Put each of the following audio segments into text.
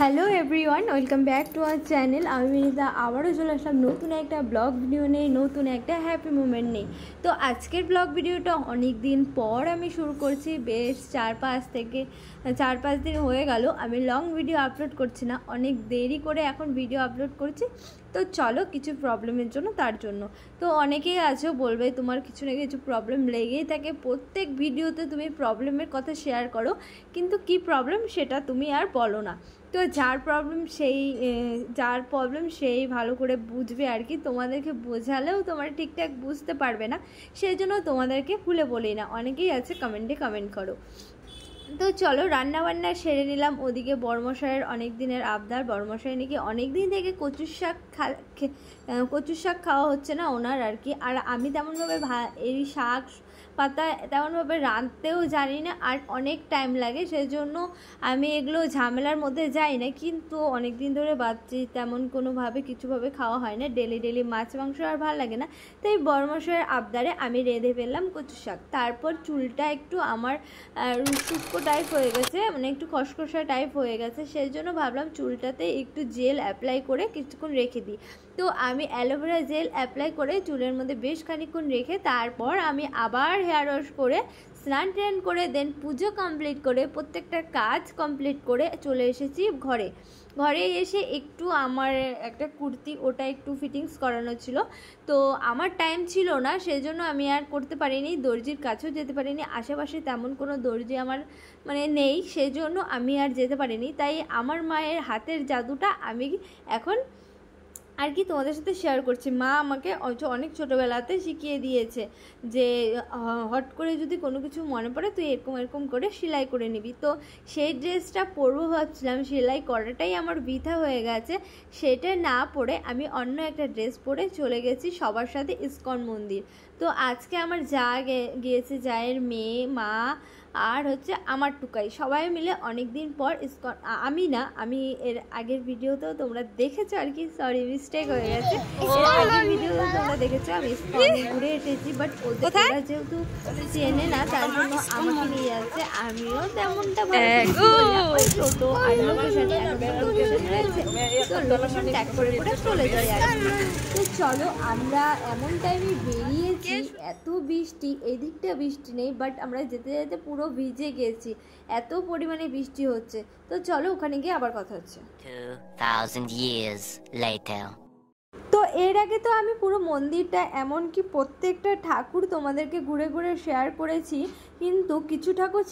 Hello everyone, welcome back to our channel. আমি বিনীতা আবারও চলে আসলাম নতুন একটা ব্লগ ভিডিও নেই, নতুন একটা হ্যাপি মুমেন্ট নেই। তো আজকের ব্লগ ভিডিওটা অনেক দিন পর আমি শুরু করছি। বেশ 4-5 দিন হয়ে গেল আমি লং ভিডিও আপলোড করছি না, অনেক দেরি করে এখন ভিডিও আপলোড করছি। তো চলো, কিছু প্রবলেমের জন্য তার জন্য। তো অনেকেই আছো বলবে তোমার কিছু না কিছু প্রবলেম লেগেই থাকে, প্রত্যেক ভিডিওতে তুমি প্রবলেমের কথা শেয়ার করো, কিন্তু কি প্রবলেম সেটা তুমি আর বলো না। তো যার প্রবলেম সেই ভালো করে বুঝবে আর কি, তোমাদেরকে বোঝালেও তোমরা ঠিকঠাক বুঝতে পারবে না, সেই জন্য তোমাদেরকে খুলে বলি না। অনেকেই আছে কমেন্টে কমেন্ট করো। তো চলো, রান্নাবান্না সেরে নিলাম। ওদিকে বড়মশাইয়ের অনেক দিনের আবদার, বড়মশাই নাকি অনেক দিন থেকে কচুর শাক খাওয়া হচ্ছে না ওনার আর কি। আর আমি তেমনভাবে এই শাক পাতা তেমনভাবে রাঁধতেও জানি না, আর অনেক টাইম লাগে, সেজন্য আমি এগুলো ঝামেলার মধ্যে যাই না। কিন্তু অনেক দিন ধরে বাচ্চি, তেমন কোনোভাবে কিছুভাবে খাওয়া হয় না, ডেলি মাছ মাংস আর ভালো লাগে না। তাই বড়মশাইয়ের আবদারে আমি রেঁধে ফেললাম কচু শাক। তারপর চুলটা একটু আমার শুষ্ক টাইপ হয়ে গেছে, মানে একটু খসখসা টাইপ হয়ে গেছে, সেই জন্য ভাবলাম চুলটাতে একটু জেল অ্যাপ্লাই করে কিছুক্ষণ রেখে দিই। তো আমি অ্যালোভেরা জেল অ্যাপ্লাই করে চুলের মধ্যে বেশ খানিকক্ষণ রেখে তারপর আমি আবার হেয়ার ওয়াশ করে স্নান টান করে দেন পুজো কমপ্লিট করে প্রত্যেকটা কাজ কমপ্লিট করে চলে এসেছি ঘরে এসে একটু আমার একটা কুর্তি, ওটা একটু ফিটিংস করানো ছিল। তো আমার টাইম ছিল না, সেজন্য আমি আর করতে পারিনি, দর্জির কাছেও যেতে পারিনি। আশেপাশে তেমন কোনো দর্জি আমার নেই, সেজন্য আমি আর যেতে পারিনি। তাই আমার মায়ের হাতের জাদুটা আমি এখন আর কি তোমাদের সাথে শেয়ার করছি। মা আমাকে অনেক ছোটোবেলাতে শিখিয়ে দিয়েছে যে হট করে যদি কোনো কিছু মনে পড়ে তুই এরকম করে সেলাই করে নিবি। তো সেই ড্রেসটা পরবো ভাবছিলাম, সেলাই করাটাই আমার বৃথা হয়ে গেছে। সেটা না পরে আমি অন্য একটা ড্রেস পরে চলে গেছি সবার সাথে ইস্কন মন্দির। তো আজকে আমার গিয়েছে, জায়ের মেয়ে, মা আর হচ্ছে আমার টুকাই, সবাই মিলে অনেক দিন পর ইস্কন। আমি এর আগের ভিডিওতেও তোমরা দেখেছো আর কি, সরি মিস্টেক হয়ে গেছে, এর আগের ভিডিওতেও তোমরা দেখেছো আমি ইস্কনে ঘুরে এসেছি। বাট ওরা যেহেতু চেনে না তার জন্য আমাকে নিয়ে যাচ্ছে। আমিও তেমনটা ছোটো আর লোকেশন রয়েছে, তো লোকেশন ট্যাগ করে চলে যাই আর কি। তো চলো, আমরা এমন টাইমে বেরিয়েছি, এত বৃষ্টি, এই দিকটা বৃষ্টি নেই, বাট আমরা যেতে যেতে পুরো ভিজে গেছি, এত পরিমাণে বৃষ্টি হচ্ছে। তো চলো, ওখানে গিয়ে আবার কথা হচ্ছে। 2000 years later. তো এর আগে তো আমি পুরো মন্দিরটা, এমনকি প্রত্যেকটা ঠাকুর তোমাদেরকে ঘুরে ঘুরে শেয়ার করেছি, কিন্তু কিছু ঠাকুর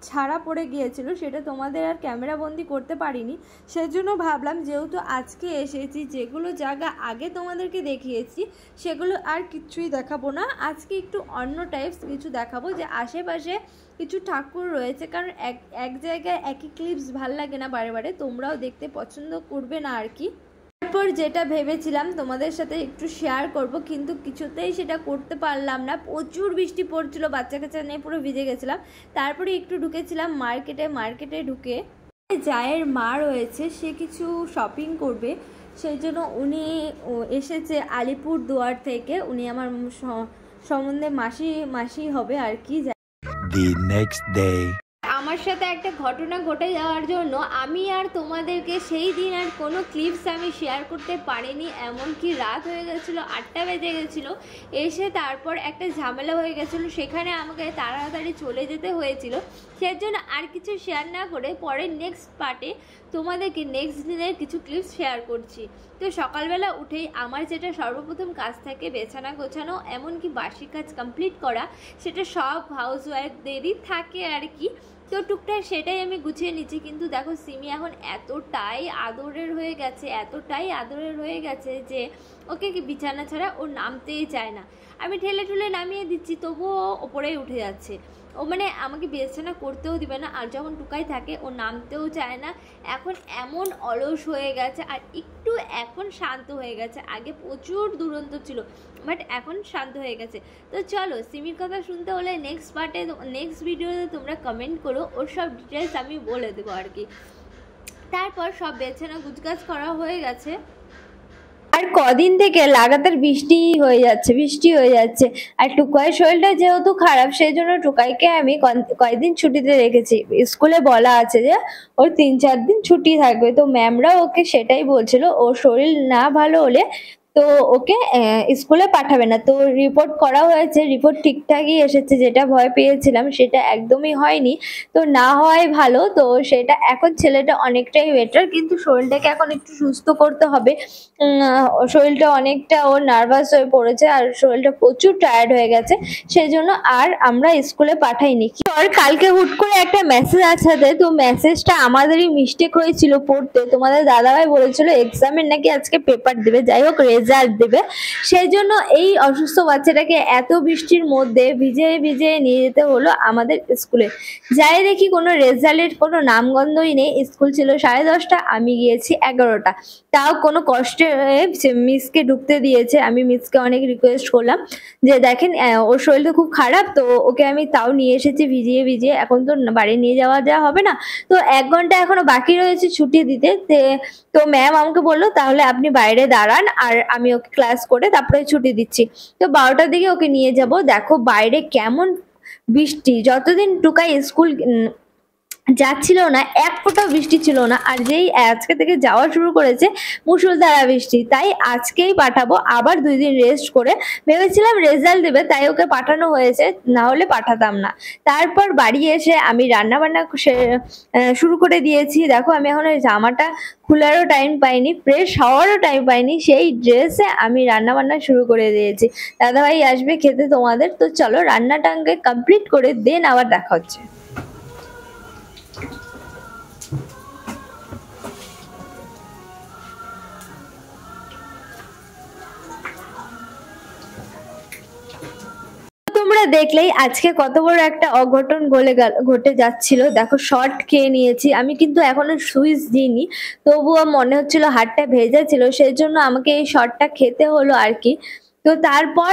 ছাড়া পড়ে গিয়েছিল, সেটা তোমাদের আর ক্যামেরা বন্দি করতে পারিনি। সেজন্য ভাবলাম যেহেতু আজকে এসেছি, যেগুলো জায়গা আগে তোমাদেরকে দেখিয়েছি সেগুলো আর কিছুই দেখাবো না। আজকে একটু অন্য টাইপস কিছু দেখাবো, যে আশেপাশে কিছু ঠাকুর রয়েছে, কারণ এক জায়গায় একই ক্লিপস ভাল লাগে না বারে বারে, তোমরাও দেখতে পছন্দ করবে না আর কি। তারপর যেটা ভেবেছিলাম তোমাদের সাথে একটু শেয়ার করব, কিন্তু কিছুতেই সেটা করতে পারলাম না, প্রচুর বৃষ্টি পড়ছিল, বাচ্চা কাচ্চা নিয়ে পুরো ভিজে গেছিলাম। তারপরে একটু ঢুকেছিলাম মার্কেটে ঢুকে জায়ের মা রয়েছে, সে কিছু শপিং করবে, সেই জন্য উনি এসেছে আলিপুর দুয়ার থেকে। উনি আমার সম্বন্ধে মাসি হবে আর কি। The next day. আমার সাথে একটা ঘটনা ঘটে যাওয়ার জন্য আমি আর তোমাদেরকে সেই দিন আর কোনো ক্লিপস আমি শেয়ার করতে পারিনি। এমনকি রাত হয়ে গেছিলো, 8টা বেজে গেছিলো, এসে তারপর একটা ঝামেলা হয়ে গেছিলো, সেখানে আমাকে তাড়াতাড়ি চলে যেতে হয়েছিল। সেজন্য আর কিছু শেয়ার না করে পরের নেক্সট পার্টে তোমাদেরকে নেক্সট দিনের কিছু ক্লিপস শেয়ার করছি। তো সকালবেলা উঠেই আমার যেটা সর্বপ্রথম কাজ থাকে বিছানা গোছানো, এমনকি বাসি কাজ কমপ্লিট করা, সেটা সব হাউসওয়াইফদেরই থাকে আর কি। তো টুকটাক সেটাই আমি গুছিয়ে নিচ্ছি। কিন্তু দেখো, সিমি এখন এতটাই আদরের হয়ে গেছে যে ওকে বিছানা ছাড়া ও নামতেই চায় না। আমি ঠেলে নামিয়ে দিচ্ছি, তবুও ওপরেই উঠে যাচ্ছে। ও আমাকে বিছানা করতেও দিবে না, আর যখন টুকাই থাকে ও নামতেও চায় না। এখন এমন অলস হয়ে গেছে, আর একটু এখন শান্ত হয়ে গেছে। আগে প্রচুর দুরন্ত ছিল, বাট এখন শান্ত হয়ে গেছে। তো চলো, সিমির কথা শুনতে হলে নেক্সট ভিডিওতে তোমরা কমেন্ট করো, ওর সব ডিটেলস আমি বলে দেবো আর কি। তারপর সব বিছানা গুছগাছ করা হয়ে গেছে, আর আর কদিন থেকে লাগাতার বৃষ্টি হয়ে যাচ্ছে। আর টুকাইয়ের শরীরটা যেহেতু খারাপ, সেই জন্য টুকাইকে আমি কয়েকদিন ছুটিতে রেখেছি। স্কুলে বলা আছে যে ওর 3-4 দিন ছুটি থাকবে, তো ম্যামরা ওকে সেটাই বলছিল, ওর শরীর না ভালো হলে তো ওকে স্কুলে পাঠাবে না। তো রিপোর্ট করা হয়েছে, রিপোর্ট ঠিকঠাকই এসেছে। যেটা ভয় পেয়েছিলাম সেটা একদমই হয়নি, তো না হওয়াই ভালো। তো সেটা এখন ছেলেটা অনেকটাই বেটার, কিন্তু শরীরটাকে এখন একটু সুস্থ করতে হবে। শরীরটা অনেকটা ওর নার্ভাস হয়ে পড়েছে, আর শরীরটা প্রচুর টায়ার্ড হয়ে গেছে, সেই জন্য আর আমরা স্কুলে পাঠাইনি। আর কালকে হুট করে একটা মেসেজ আছে, তো মেসেজটা আমাদেরই মিস্টেক হয়েছিল পড়তে। তোমাদের দাদাভাই বলেছিল এক্সামের নাকি আজকে পেপার দেবে, যাই হোক রেজাল্ট দেবে, সেই জন্য এই অসুস্থ বাচ্চাটাকে এত বৃষ্টির মধ্যে ভিজিয়ে নিয়ে যেতে হলো আমাদের স্কুলে। যাই দেখি কোনো রেজাল্টের কোনো নামগন্ধই নেই। স্কুল ছিল 10:30, আমি গিয়েছি 11টা। তাও কোনো কষ্টে মিসকে ঢুকতে দিয়েছে। আমি মিসকে অনেক রিকোয়েস্ট করলাম যে দেখেন ওর শরীরটা খুব খারাপ, তো ওকে আমি তাও নিয়ে এসেছি ভিজিয়ে। এখন তো বাড়ি নিয়ে যাওয়া হবে না, তো 1 ঘন্টা এখনো বাকি রয়েছে ছুটি দিতে। তো ম্যাম আমাকে বললো তাহলে আপনি বাইরে দাঁড়ান, আর আমি ওকে ক্লাস করে তারপরে ছুটি দিচ্ছি। তো 12টার দিকে ওকে নিয়ে যাব। দেখো বাইরে কেমন বৃষ্টি, যতদিন টুকাই স্কুল যাচ্ছিল না, এক ফোঁটাও বৃষ্টি ছিল না। আর যেই আজকে থেকে যাওয়া শুরু করেছে মুষলধারা বৃষ্টি, তাই আজকেই পাঠাবো। আবার 2 দিন রেস্ট করে ভেবেছিলাম রেজাল্ট দেবে, তাই ওকে পাঠানো হয়েছে, না হলে পাঠাতাম না। তারপর বাড়ি এসে আমি রান্না বান্না শুরু করে দিয়েছি। দেখো আমি এখন জামাটা খোলারও টাইম পাইনি, ফ্রেশ হওয়ারও টাইম পাইনি, সেই ড্রেসে আমি রান্না বান্না শুরু করে দিয়েছি। দাদাভাই আসবে খেতে তোমাদের, তো চলো রান্নাটাকে কমপ্লিট করে দেন আবার দেখা হচ্ছে। তোমরা দেখলেই আজকে কত বড় একটা অঘটন ঘটে যাচ্ছিল। দেখো শর্ট খেয়ে নিয়েছি আমি, কিন্তু এখনো সুইচ দিইনি, তবুও মনে হচ্ছিল হাতটা ভেজা ছিল, সেই জন্য আমাকে এই শর্টটা খেতে হলো আর কি। তো তারপর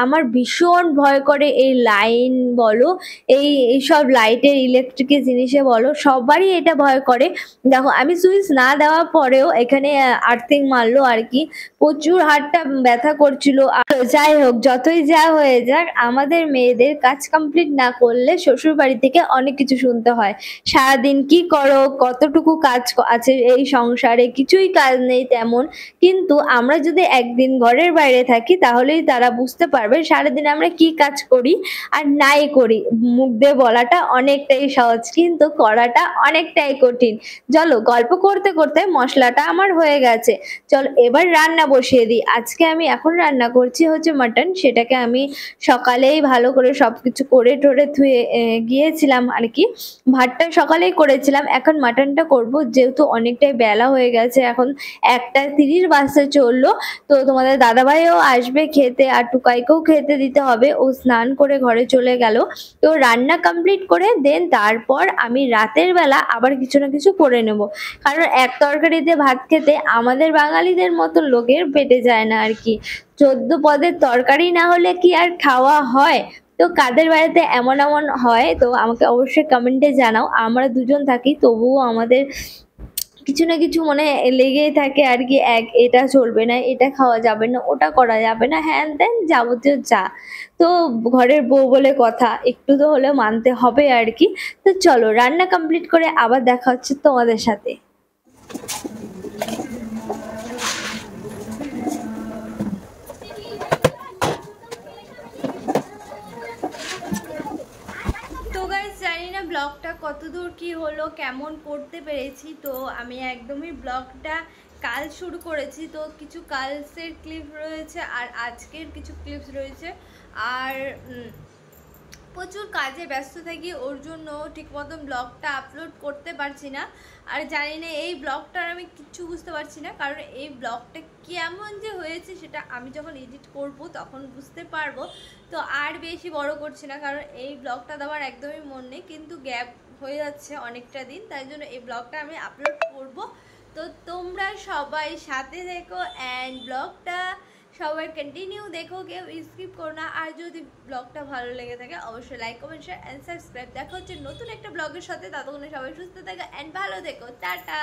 আমার ভীষণ ভয় করে এই লাইন বলো, এইসব লাইটের ইলেকট্রিকের জিনিসে বলো, সবারই এটা ভয় করে। দেখো আমি সুইচ না দেওয়া পরেও এখানে আর্থিং মারলো আর কি, প্রচুর হাতটা ব্যথা করছিল। আর যাই হোক, যতই যা হয়ে যাক, আমাদের মেয়েদের কাজ কমপ্লিট না করলে শ্বশুর বাড়ি থেকে অনেক কিছু শুনতে হয়। সারাদিন কি করো, কতটুকু কাজ আছে এই সংসারে, কিছুই কাজ নেই তেমন। কিন্তু আমরা যদি একদিন ঘরের বাইরে থাকি তাহলেই তারা বুঝতে পারবে সারাদিন আমরা কি কাজ করি আর নাই করি। মুখ দিয়ে বলাটা অনেকটাই সহজ, কিন্তু করাটা অনেকটাই কঠিন। চলো গল্প করতে করতে মশলাটা আমার হয়ে গেছে, চলো এবার রান্না বসিয়ে দিই। আজকে আমি এখন রান্না করছি হচ্ছে মাটন। সেটাকে আমি সকালেই ভালো করে সবকিছু করে টোরে ধুয়ে গিয়েছিলাম আর কি। ভাতটা সকালেই করেছিলাম, এখন মাটনটা করব, যেহেতু অনেকটাই বেলা হয়ে গেছে, এখন 1:30 বাজতে চললো। তো তোমাদের দাদাভাইও আসবে খেতে, আর টুকাইকেও খেতে দিতে হবে, ও স্নান করে ঘরে চলে গেল। তো রান্না কমপ্লিট করে দেন তারপর আমি রাতের বেলা আবার কিছু না কিছু করে নেব, কারণ এক তরকারিতে ভাত খেতে আমাদের বাঙালিদের মতো লোকের পেটে যায় না আর কি। 14 পদের তরকারি না হলে কি আর খাওয়া হয়? তো কাদের বাড়িতে এমন হয় তো আমাকে অবশ্যই কমেন্টে জানাও। আমরা দুজন থাকি, তবুও আমাদের কিছু না কিছু মনে লেগেই থাকে আর কি, এটা চলবে না, এটা খাওয়া যাবে না, ওটা করা যাবে না, হ্যান ত্যান যাবতীয় যা। তো ঘরের বউ বলে কথা, একটু তো হলেও মানতে হবে আর কি। তো চলো রান্না কমপ্লিট করে আবার দেখা হচ্ছে তোমাদের সাথে। জানি না ব্লগটা কতদূর কি হলো, কেমন করতে পেরেছি। তো আমি একদমই ব্লগটা কাল শুরু করেছি, তো কিছু কালসের ক্লিপ রয়েছে আর আজকের কিছু ক্লিপস রয়েছে। আর প্রচুর কাজে ব্যস্ত থাকি, ওর জন্য ঠিক মতন ব্লগটা আপলোড করতে পারছি না। আর জানি না এই ব্লগটার আমি কিচ্ছু বুঝতে পারছি না, কারণ এই ব্লগটা কেমন যে হয়েছে সেটা আমি যখন এডিট করব তখন বুঝতে পারবো। তো আর বেশি বড় করছি না, কারণ এই ব্লগটা দেওয়ার একদমই মন নেই, কিন্তু গ্যাপ হয়ে যাচ্ছে অনেকটা দিন, তাই জন্য এই ব্লগটা আমি আপলোড করব। তো তোমরা সবাই সাথে দেখো অ্যান্ড ব্লগটা সবাই কন্টিনিউ দেখো, কেউ স্কিপ করো না। আর যদি ব্লগটা ভালো লেগে থাকে অবশ্যই like comment share and subscribe. দেখা হচ্ছে নতুন একটা ব্লগের সাথে, ততক্ষণে সবাই সুস্থ থাকো অ্যান্ড ভালো থেকো, টাটা।